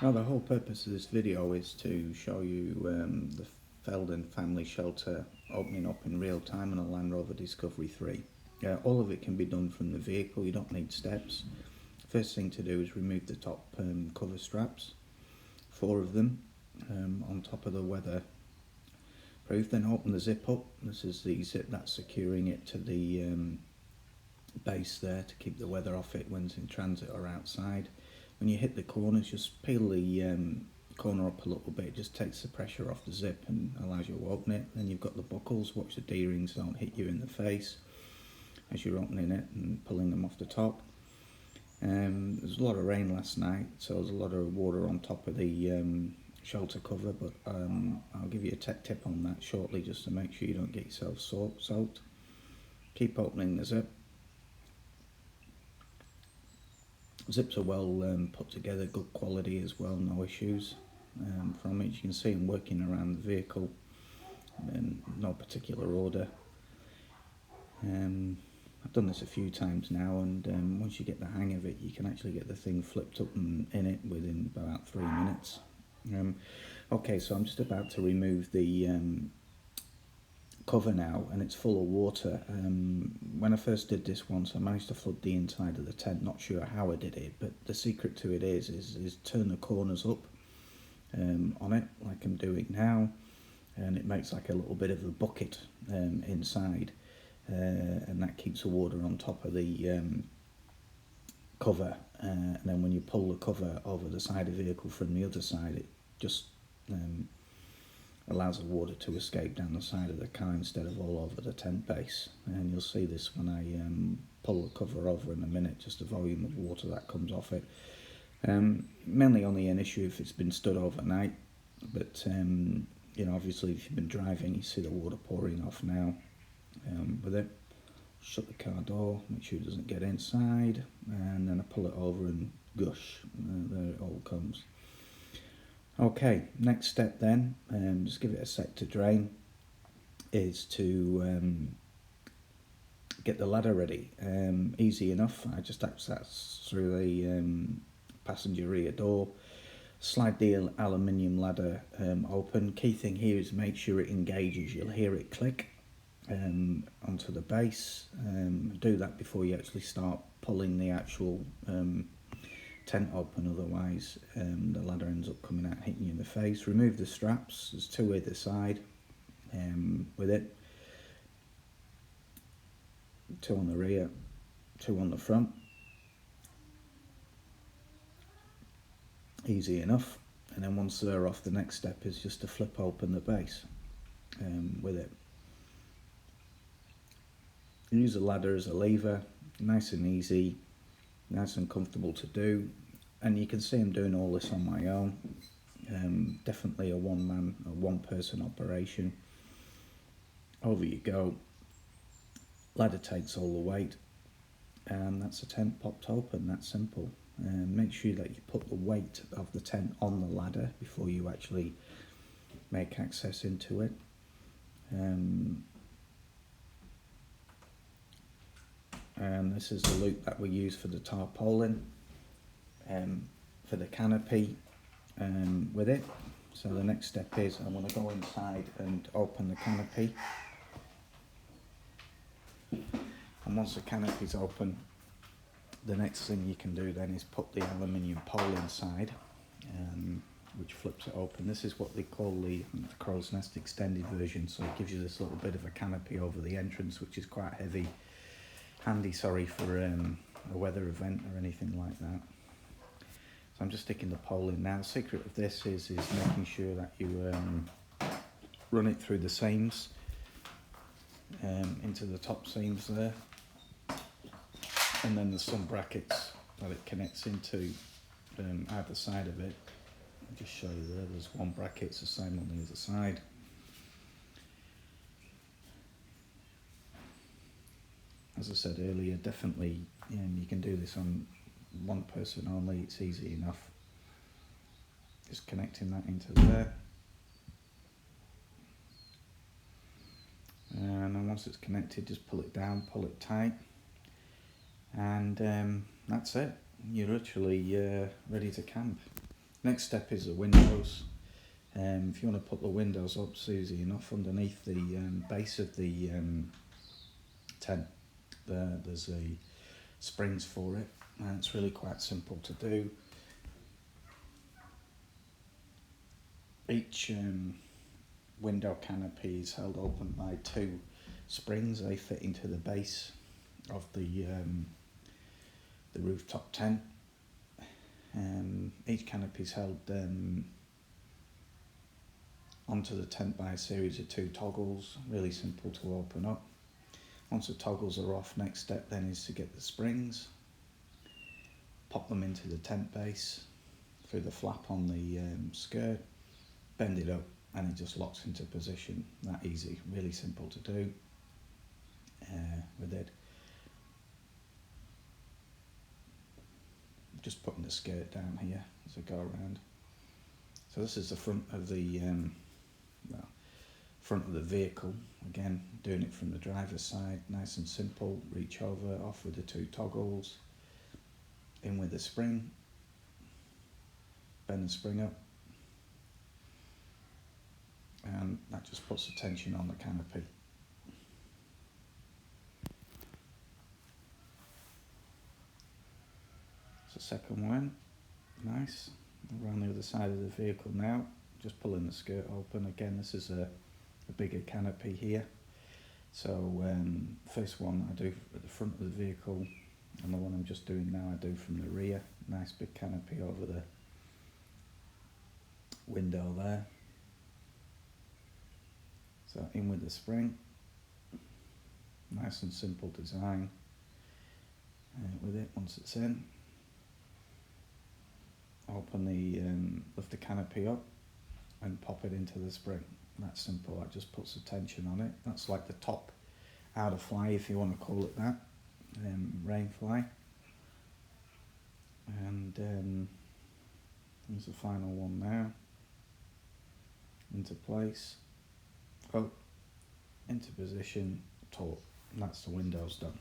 Now the whole purpose of this video is to show you the Feldon family shelter opening up in real time on a Land Rover Discovery 3. All of it can be done from the vehicle, you don't need steps. First thing to do is remove the top cover straps, 4 of them on top of the weatherproof. Then open the zip up. This is the zip that's securing it to the base there to keep the weather off it when it's in transit or outside. When you hit the corners, just peel the corner up a little bit. It just takes the pressure off the zip and allows you to open it. Then you've got the buckles. Watch the D-rings don't hit you in the face as you're opening it and pulling them off the top. There's a lot of rain last night, so there's a lot of water on top of the shelter cover, but I'll give you a tech tip on that shortly just to make sure you don't get yourself soaked. Keep opening the zip. Zips are well put together, good quality as well, no issues from it. You can see them working around the vehicle in no particular order. I've done this a few times now, and once you get the hang of it, you can actually get the thing flipped up and in it within about 3 minutes. Okay, so I'm just about to remove the cover now, and it's full of water. When I first did this once, I managed to flood the inside of the tent. Not sure how I did it, but the secret to it is turn the corners up on it like I'm doing now, and it makes like a little bit of a bucket inside, and that keeps the water on top of the cover, and then when you pull the cover over the side of the vehicle from the other side, it just allows the water to escape down the side of the car instead of all over the tent base. And you'll see this when I pull the cover over in a minute, just the volume of water that comes off it. Mainly only an issue if it's been stood overnight, but you know, obviously if you've been driving, you see the water pouring off now with it. Shut the car door, make sure it doesn't get inside, and then I pull it over and gush, there it all comes. Okay, next step then, just give it a sec to drain, is to get the ladder ready. Easy enough. I just access through the passenger rear door, slide the aluminium ladder open. Key thing here is make sure it engages. You'll hear it click onto the base. Do that before you actually start pulling the actual tent open, otherwise the ladder ends up coming out hitting you in the face. Remove the straps, there's 2 either side with it, 2 on the rear, 2 on the front. Easy enough. And then once they're off, the next step is just to flip open the base with it. Use the ladder as a lever, nice and easy, nice and comfortable to do, and you can see I'm doing all this on my own. Definitely a one-person operation. Over you go. Ladder takes all the weight, and that's the tent popped open. That's simple. Make sure that you put the weight of the tent on the ladder before you actually make access into it. And this is the loop that we use for the tarpaulin, for the canopy with it. So the next step is I'm going to go inside and open the canopy, and once the canopy is open, the next thing you can do then is put the aluminium pole inside, which flips it open. This is what they call the crow's nest extended version, so it gives you this little bit of a canopy over the entrance, which is quite heavy. Handy, sorry, for a weather event or anything like that. So I'm just sticking the pole in now. The secret of this is making sure that you run it through the seams, into the top seams there, and then there's some brackets that it connects into either side of it. I'll just show you there. There's one bracket, it's the same on the other side. As I said earlier, definitely you can do this on one person only, it's easy enough. Just connecting that into there. And then once it's connected, just pull it down, pull it tight. And that's it. You're literally ready to camp. Next step is the windows. If you want to put the windows up, it's easy enough. Underneath the base of the tent, there's a springs for it, and it's really quite simple to do. Each window canopy is held open by two springs. They fit into the base of the rooftop tent. Each canopy is held onto the tent by a series of two toggles, really simple to open up. Once the toggles are off, next step then is to get the springs, pop them into the tent base through the flap on the skirt, bend it up, and it just locks into position. That easy, really simple to do with it. Just putting the skirt down here as I go around. So this is the front of the front of the vehicle. Again, doing it from the driver's side, nice and simple. Reach over, off with the two toggles, in with the spring, bend the spring up, and that just puts the tension on the canopy. So second one, nice. Around the other side of the vehicle now, just pulling the skirt open. Again, this is a bigger canopy here. So first one I do at the front of the vehicle, and the one I'm just doing now I do from the rear. Nice big canopy over the window there. So in with the spring, nice and simple design with it. Once it's in, open the lift the canopy up and pop it into the spring. That's simple. That just puts the tension on it. That's like the top outer fly, if you want to call it that, rain fly. And here's the final one now. Into place, up, into position, taut, and that's the windows done.